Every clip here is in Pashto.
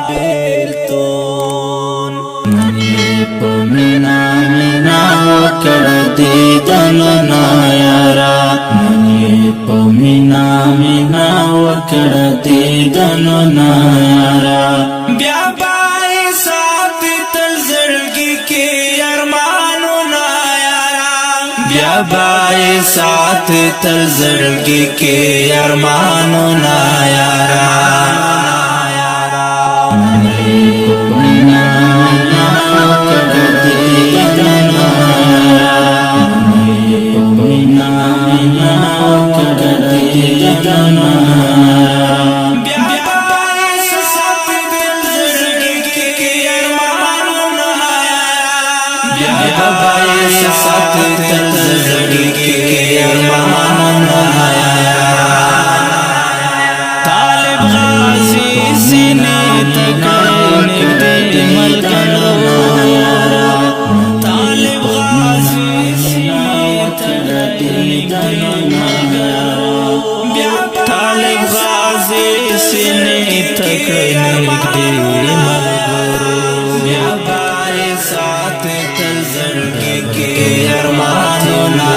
بیلتون په مینا مینا وکړه دیدنونه یارا په مینا مینا وکړه دیدنونه یارا بیا بای ساتي تل زړګي کې ارمانونه یارا بیا بای ساتي تل زړګي کې ارمانونه یارا طالب غازی سینے تکڑے نگدے ملکرو طالب غازی سینے تکڑے نگدے ملکرو طالب غازی سینے تکڑے نگدے ملکرو بیا بارے ساتھ تل زړګي کې ارمانونه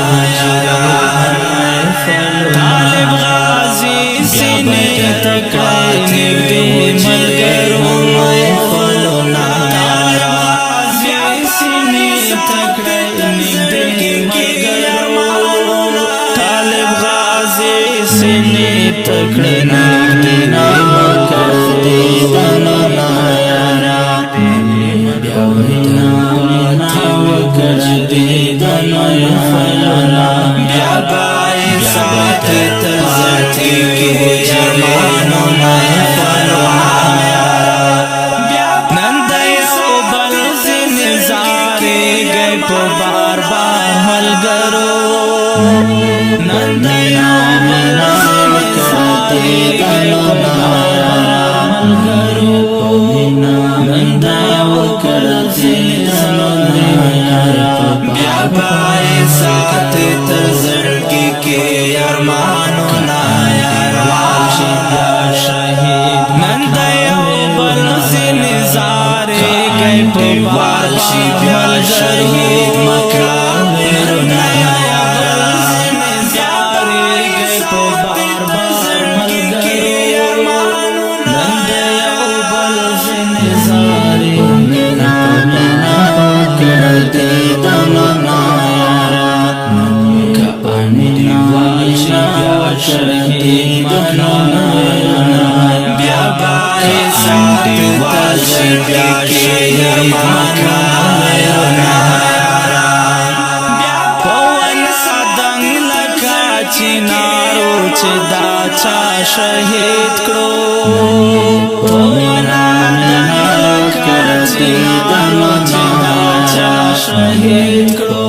طالب غازی سینے تکړه نږدې ملګرو طالب غازی سینے تکړه نږدې ملګرو طالب غازی سینے تکړه نږدې ملګرو دیدنونه یارا بیا وینا وکړه دیدنونه یارا بیا بای ساتي تل زړګي کې ارمانونه نن د یو بل ځینې زارې گئے په بار بار ملګرو نن د یو بل ځینې زارې گئے په بار ملګرو نن د یو بل ځینې زارې بیا بای ساتي تل زړګي کې ارمانونه نن د یو بل ځینې زارې گئے په بار شي بیا شهید مکرامونه زارې گئے په بار بار ملګرو نن د یو بل ځینې زارې مینا مینا وکړه دیدنونه یارا که انډیوال شي بیا شهید مکرامونه بیا بای ساتي تل زړګي کې ارمانونه پون صدنګ لکه چنارو چې دا چا شهید کړو مینا مینا وکړه دیدنونه چې دا چا شهید کړو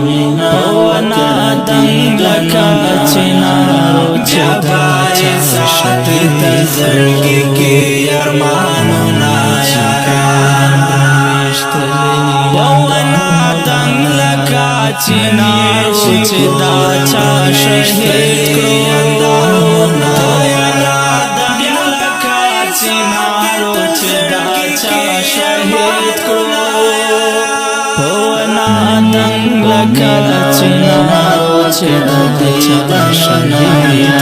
مینا پون دنګ لکه چنارو چې دا چا شهید تل زړګي کې ارمانونه پونا دنګ لکه چنارو چې دا چا شهید کړو پونا دنګ لکه چنارو چې دا چا شهید کړو پونا دنګ لکه چنارو چې دا چا شهید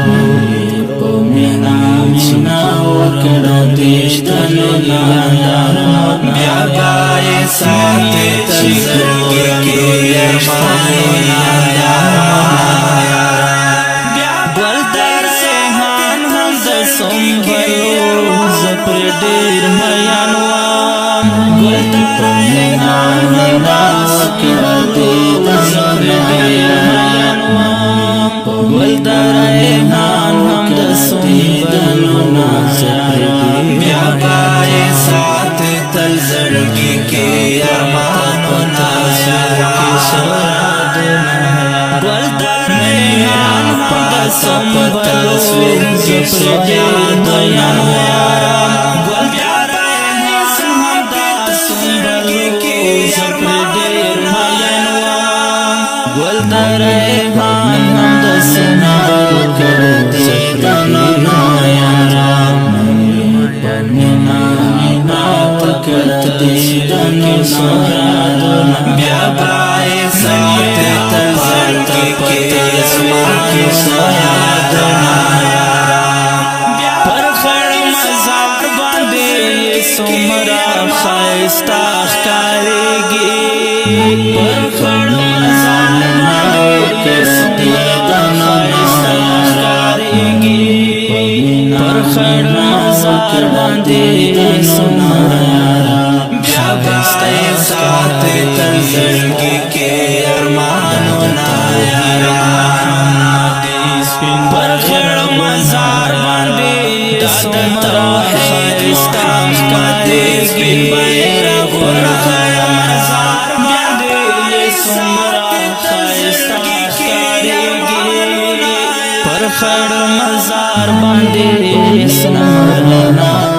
کړو مینا مینا وکړه دیدنونه یارا بیا بای ساتي تل زړګي کې ارمانونه ګل د ریحان هم د سنبلو زپر ډېر میان وم ګل د ریحان مینا وکړه دیدنونه میان وم ګل د ریحان هم د سنبلو بیا بای ساتي تل زړګي کې ارمانونه ګل د ریحان هم د سنبلو زپر ډېر میان وم ګل د ریحان هم د سنبلو زپر ډېر میان وم ګل د ریحان هم د سنبلو وکړه دیدنونه یارا مینا مینا وکړه دیدنو یادونه بیا برای ساتي تزل کې اسمان سیادنا پر خړ مزار باندې سمرا خایستا ښکارېږي پر خړ مزار باندې سمرا خایستا ښکارېږي پر خړ مزار باندې سمرا بیا برای ساتي تزل کې ارمانونه پر خړ مزار باندې سمرا خایستا ښکارېږي پر خړ مزار باندې سمرا خایستا ښکارېږي پر خړ مزار باندې سمرا